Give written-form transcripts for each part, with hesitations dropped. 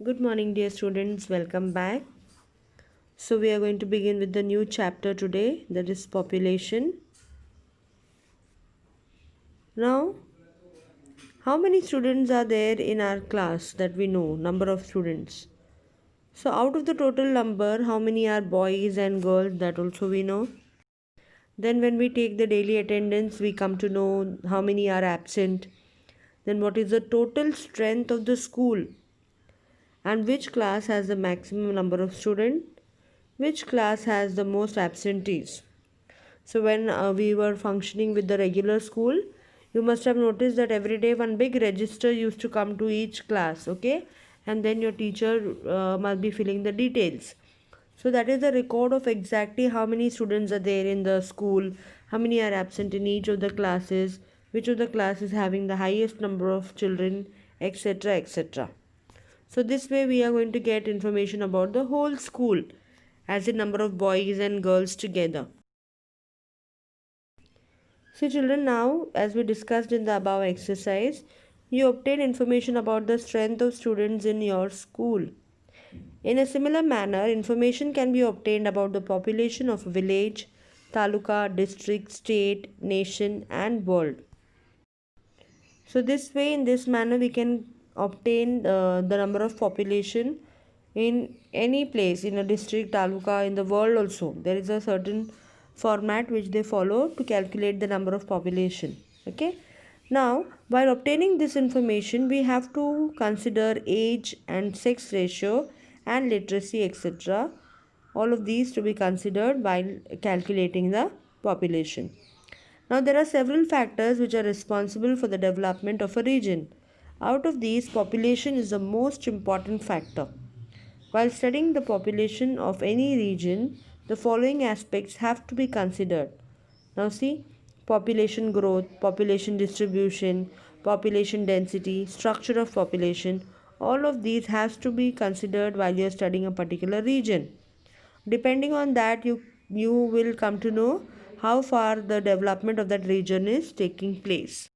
Good morning, dear students. Welcome back. So, we are going to begin with the new chapter today, that is population. Now, how many students are there in our class that we know? Number of students. So, out of the total number, how many are boys and girls? That also we know. Then, when we take the daily attendance, we come to know how many are absent. Then, what is the total strength of the school? And which class has the maximum number of students? Which class has the most absentees? So when we were functioning with the regular school, you must have noticed that every day one big register used to come to each class, okay? And then your teacher must be filling the details. So that is the record of exactly how many students are there in the school, how many are absent in each of the classes, which of the classes having the highest number of children, etc. etc. So this way we are going to get information about the whole school as a number of boys and girls together. So children, now as we discussed in the above exercise, you obtain information about the strength of students in your school. In a similar manner, information can be obtained about the population of a village, taluka, district, state, nation and world. So this way, in this manner, we can obtain the number of population in any place, in a district, taluka, in the world also. There is a certain format which they follow to calculate the number of population. Okay. Now, while obtaining this information, we have to consider age and sex ratio and literacy, etc. All of these to be considered while calculating the population. Now, there are several factors which are responsible for the development of a region. Out of these, population is the most important factor. While studying the population of any region, the following aspects have to be considered. Now, see, population growth, population distribution, population density, structure of population, all of these has to be considered while you are studying a particular region. Depending on that, you will come to know how far the development of that region is taking place.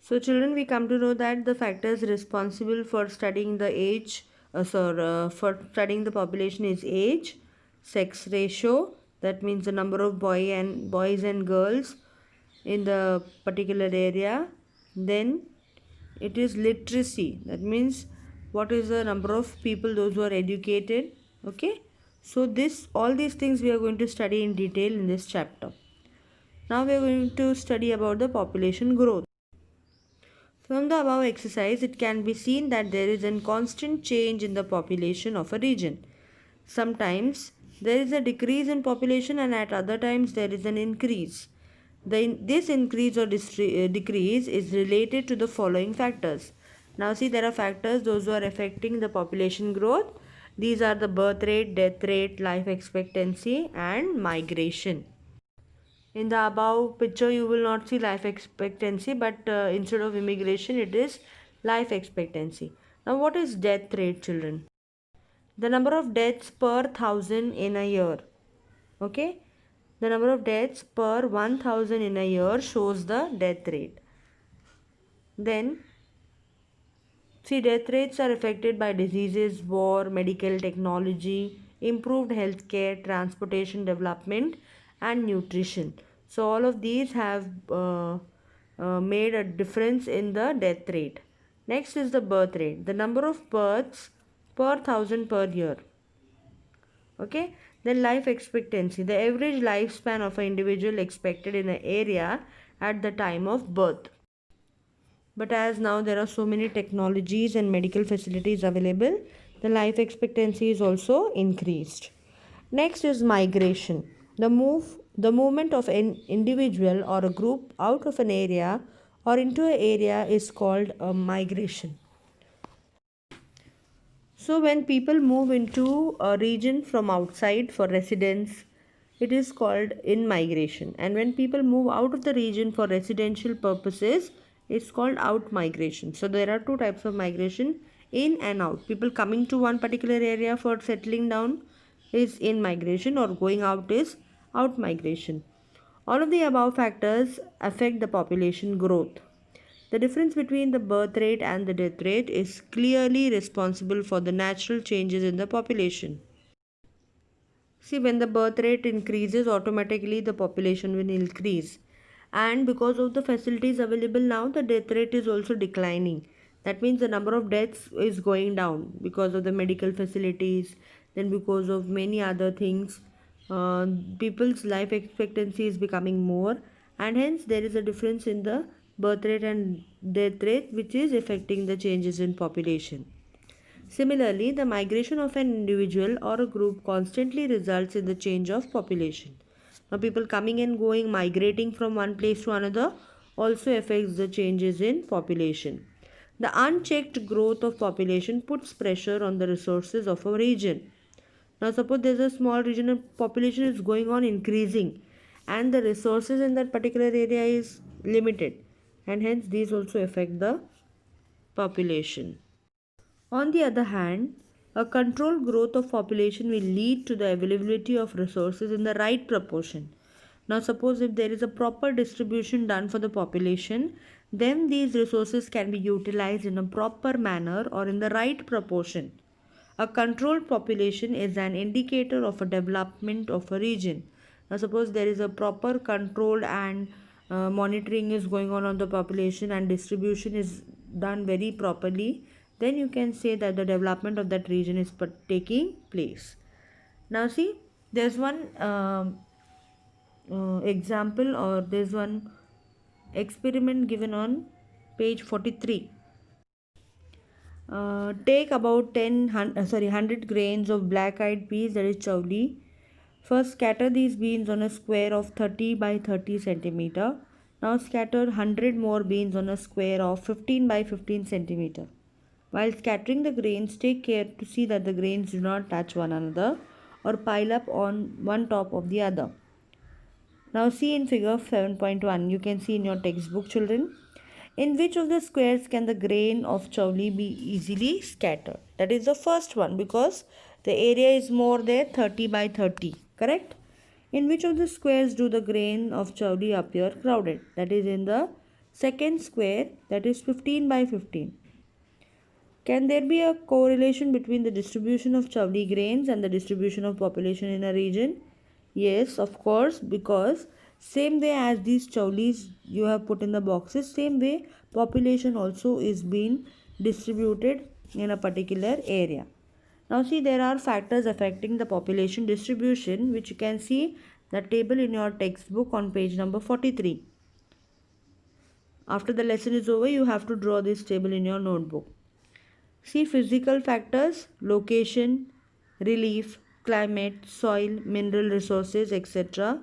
So children, we come to know that the factors responsible for studying the for studying the population is age, sex ratio, that means the number of boys and girls in the particular area. Then it is literacy, that means what is the number of people those who are educated. Okay, so this all these things we are going to study in detail in this chapter. Now we are going to study about the population growth. From the above exercise, it can be seen that there is a constant change in the population of a region. Sometimes there is a decrease in population and at other times there is an increase. This increase or decrease is related to the following factors. Now see, there are factors those who are affecting the population growth. These are the birth rate, death rate, life expectancy and migration. In the above picture, you will not see life expectancy, but instead of immigration, it is life expectancy. Now, what is death rate, children? The number of deaths per thousand in a year. Okay, the number of deaths per 1000 in a year shows the death rate. Then, see, death rates are affected by diseases, war, medical technology, improved healthcare, transportation development, and nutrition. So, all of these have made a difference in the death rate. Next is the birth rate, the number of births per thousand per year. Okay, then life expectancy, the average lifespan of an individual expected in an area at the time of birth. But as now there are so many technologies and medical facilities available, the life expectancy is also increased. Next is migration. The movement of an individual or a group out of an area or into an area is called a migration. So when people move into a region from outside for residence, it is called in migration. And when people move out of the region for residential purposes, it's called out migration. So there are two types of migration, in and out. People coming to one particular area for settling down is in migration, or going out is out migration. All of the above factors affect the population growth. The difference between the birth rate and the death rate is clearly responsible for the natural changes in the population. See, when the birth rate increases, automatically the population will increase. And because of the facilities available now, the death rate is also declining. That means the number of deaths is going down because of the medical facilities, then because of many other things. People's life expectancy is becoming more, and hence there is a difference in the birth rate and death rate, which is affecting the changes in population. Similarly, the migration of an individual or a group constantly results in the change of population. Now, people coming and going, migrating from one place to another also affects the changes in population. The unchecked growth of population puts pressure on the resources of a region. Now, suppose there's a small region of population is going on increasing, and the resources in that particular area is limited, and hence these also affect the population. On the other hand, a controlled growth of population will lead to the availability of resources in the right proportion. Now, suppose if there is a proper distribution done for the population, then these resources can be utilized in a proper manner or in the right proportion. A controlled population is an indicator of a development of a region. Now, suppose there is a proper control and monitoring is going on the population and distribution is done very properly, then you can say that the development of that region is taking place. Now, see, there's one example, or there's one experiment given on page 43. Take about 100 grains of black eyed peas, that is chawli. First, scatter these beans on a square of 30 by 30 centimeter. Now, scatter 100 more beans on a square of 15 by 15 centimeter. While scattering the grains, take care to see that the grains do not touch one another or pile up on one top of the other. Now, see in figure 7.1, you can see in your textbook, children. In which of the squares can the grain of chawli be easily scattered? That is the first one, because the area is more there, 30 by 30, correct? In which of the squares do the grain of chawli appear crowded? That is in the second square, that is 15 by 15. Can there be a correlation between the distribution of chawli grains and the distribution of population in a region? Yes, of course, because same way as these chawlis you have put in the boxes, same way population also is being distributed in a particular area. Now see, there are factors affecting the population distribution, which you can see the table in your textbook on page number 43. After the lesson is over, you have to draw this table in your notebook. See, physical factors, location, relief, climate, soil, mineral resources, etc.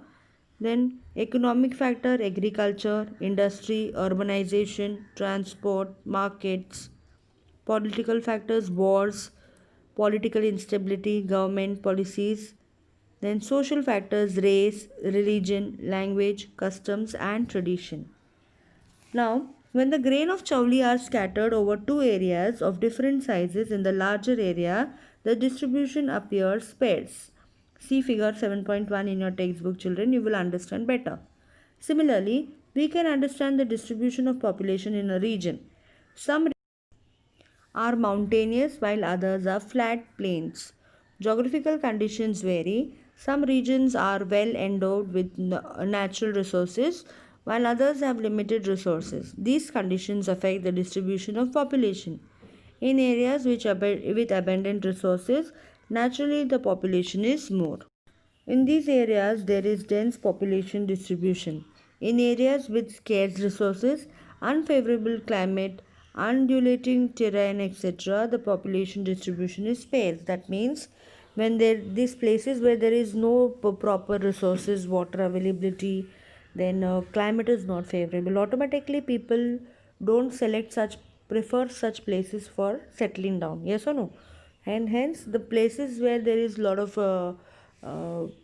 Then economic factor, agriculture, industry, urbanization, transport, markets. Political factors, wars, political instability, government policies. Then social factors, race, religion, language, customs and tradition. Now, when the grain of chawli are scattered over two areas of different sizes in the larger area, the distribution appears sparse. See figure 7.1 in your textbook, children, you will understand better. Similarly, we can understand the distribution of population in a region. Some are mountainous while others are flat plains. Geographical conditions vary. Some regions are well endowed with natural resources while others have limited resources. These conditions affect the distribution of population. In areas with abundant resources, naturally the population is more. In these areas, there is dense population distribution. In areas with scarce resources, unfavorable climate, undulating terrain, etc., the population distribution is sparse. That means when these places where there is no proper resources, water availability, then climate is not favorable. Automatically, people don't prefer such places for settling down. Yes or no? And hence, the places where there is a lot of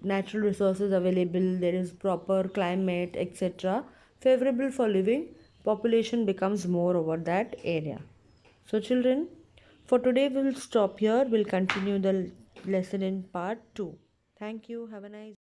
natural resources available, there is proper climate, etc., favorable for living, population becomes more over that area. So, children, for today we'll stop here. We'll continue the lesson in part 2. Thank you. Have a nice